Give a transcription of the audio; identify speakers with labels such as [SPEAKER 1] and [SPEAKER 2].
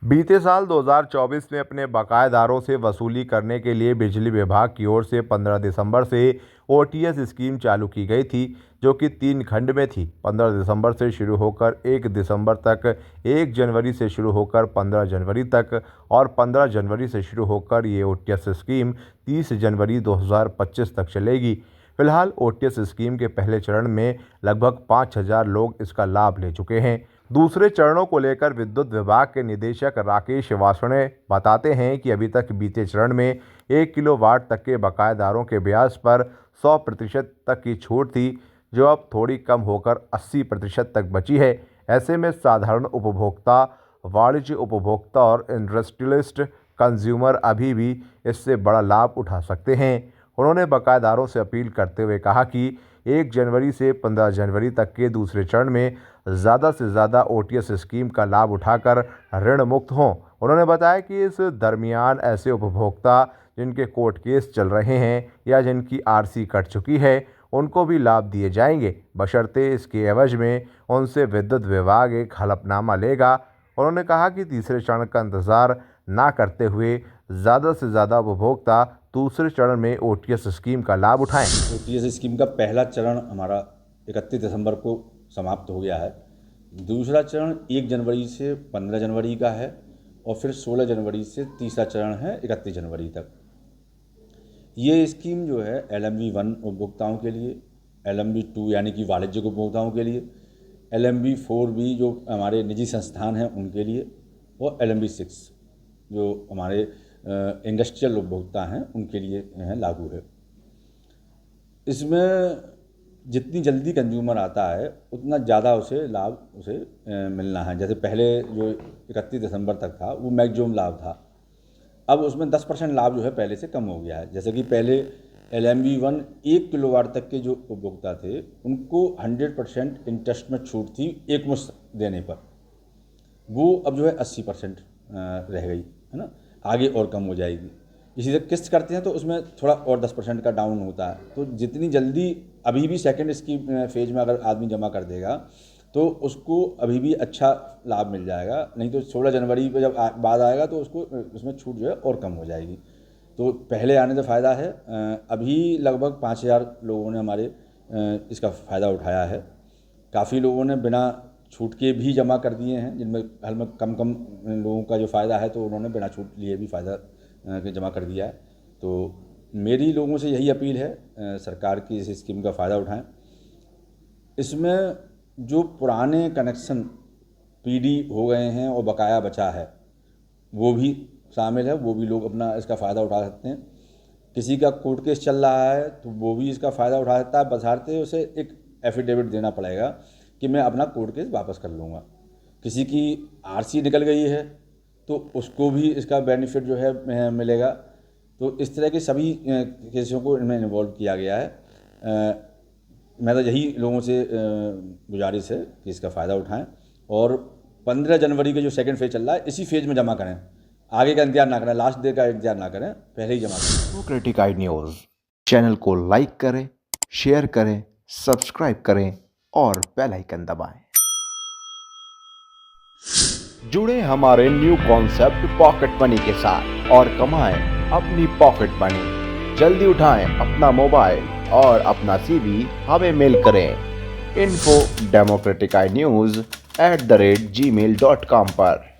[SPEAKER 1] बीते साल 2024 में अपने बकायेदारों से वसूली करने के लिए बिजली विभाग की ओर से 15 दिसंबर से ओटीएस स्कीम चालू की गई थी, जो कि 3 खंड में थी। 15 दिसंबर से शुरू होकर 1 दिसंबर तक, 1 जनवरी से शुरू होकर 15 जनवरी तक और 15 जनवरी से शुरू होकर ये ओटीएस स्कीम 30 जनवरी 2025 तक चलेगी। फिलहाल ओटीएस स्कीम के पहले चरण में लगभग 5,000 लोग इसका लाभ ले चुके हैं। दूसरे चरणों को लेकर विद्युत विभाग के निदेशक राकेश वार्ष्णेय बताते हैं कि अभी तक बीते चरण में 1 किलोवाट तक के बकायेदारों के ब्याज पर 100% तक की छूट थी, जो अब थोड़ी कम होकर 80% तक बची है। ऐसे में साधारण उपभोक्ता, वाणिज्य उपभोक्ता और इंडस्ट्रियलिस्ट कंज्यूमर अभी भी इससे बड़ा लाभ उठा सकते हैं। उन्होंने बकायेदारों से अपील करते हुए कहा कि 1 जनवरी से 15 जनवरी तक के दूसरे चरण में ज़्यादा से ज़्यादा ओटीएस स्कीम का लाभ उठाकर ऋण मुक्त हों। उन्होंने बताया कि इस दरमियान ऐसे उपभोक्ता जिनके कोर्ट केस चल रहे हैं या जिनकी आरसी कट चुकी है, उनको भी लाभ दिए जाएंगे, बशर्ते इसके एवज में उनसे विद्युत विभाग एक हलफनामा लेगा। उन्होंने कहा कि तीसरे चरण का इंतज़ार ना करते हुए ज़्यादा से ज़्यादा उपभोक्ता दूसरे चरण में ओटीएस स्कीम का लाभ उठाएं।
[SPEAKER 2] ओटीएस स्कीम का पहला चरण हमारा 31 दिसंबर को समाप्त हो गया है। दूसरा चरण 1 जनवरी से 15 जनवरी का है और फिर 16 जनवरी से तीसरा चरण है 31 जनवरी तक। ये स्कीम जो है LMV1 उपभोक्ताओं के लिए, LMV2 यानी कि वाणिज्यिक उपभोक्ताओं के लिए, LMV4B जो हमारे निजी संस्थान हैं उनके लिए और LMV6 जो हमारे इंडस्ट्रियल उपभोक्ता हैं उनके लिए लागू है। इसमें जितनी जल्दी कंज्यूमर आता है उतना ज़्यादा उसे लाभ मिलना है। जैसे पहले जो 31 दिसंबर तक था वो मैक्सिमम लाभ था, अब उसमें 10% लाभ जो है पहले से कम हो गया है। जैसे कि पहले LMV1 1 किलोवाट तक के जो उपभोक्ता थे उनको 100% इंटरेस्ट में छूट थी एक मुश्त देने पर, वो अब जो है 80% रह गई है ना, आगे और कम हो जाएगी। इसी तरह किस्त करते हैं तो उसमें थोड़ा और 10% का डाउन होता है। तो जितनी जल्दी अभी भी सेकंड स्कीम फेज में अगर आदमी जमा कर देगा तो उसको अभी भी अच्छा लाभ मिल जाएगा, नहीं तो 16 जनवरी पे जब बाद आएगा तो उसको उसमें छूट जो है और कम हो जाएगी। तो पहले आने से फ़ायदा है। अभी लगभग 5,000 लोगों ने हमारे इसका फ़ायदा उठाया है। काफ़ी लोगों ने बिना छूट के भी जमा कर दिए हैं, जिनमें हाल में कम लोगों का जो फ़ायदा है तो उन्होंने बिना छूट लिए भी फ़ायदा जमा कर दिया है। तो मेरी लोगों से यही अपील है, सरकार की इस स्कीम का फ़ायदा उठाएं। इसमें जो पुराने कनेक्शन पीडी हो गए हैं और बकाया बचा है वो भी शामिल है, वो भी लोग अपना इसका फ़ायदा उठा सकते हैं। किसी का कोर्ट केस चल रहा है तो वो भी इसका फ़ायदा उठा सकता है, बशर्ते उसे एक एफिडेविट देना पड़ेगा कि मैं अपना कोर्ट केस वापस कर लूँगा। किसी की आरसी निकल गई है तो उसको भी इसका बेनिफिट जो है मिलेगा। तो इस तरह के सभी केसों को इनमें इन्वॉल्व किया गया है। मैं तो यही लोगों से गुजारिश है कि इसका फ़ायदा उठाएं और 15 जनवरी के जो सेकंड फेज चल रहा है इसी फेज में जमा करें, आगे का इंतजार ना करें, लास्ट डे का इंतजार ना करें, पहले ही जमा करें।
[SPEAKER 1] डेमोक्रेटिक आई न्यूज़ चैनल को लाइक करें, शेयर करें, सब्सक्राइब करें और बेल आइकन दबाएं। जुड़े हमारे न्यू कॉन्सेप्ट पॉकेट मनी के साथ और कमाएं अपनी पॉकेट मनी। जल्दी उठाएं अपना मोबाइल और अपना CV हमें मेल करें info@democraticnews@gmail.com पर।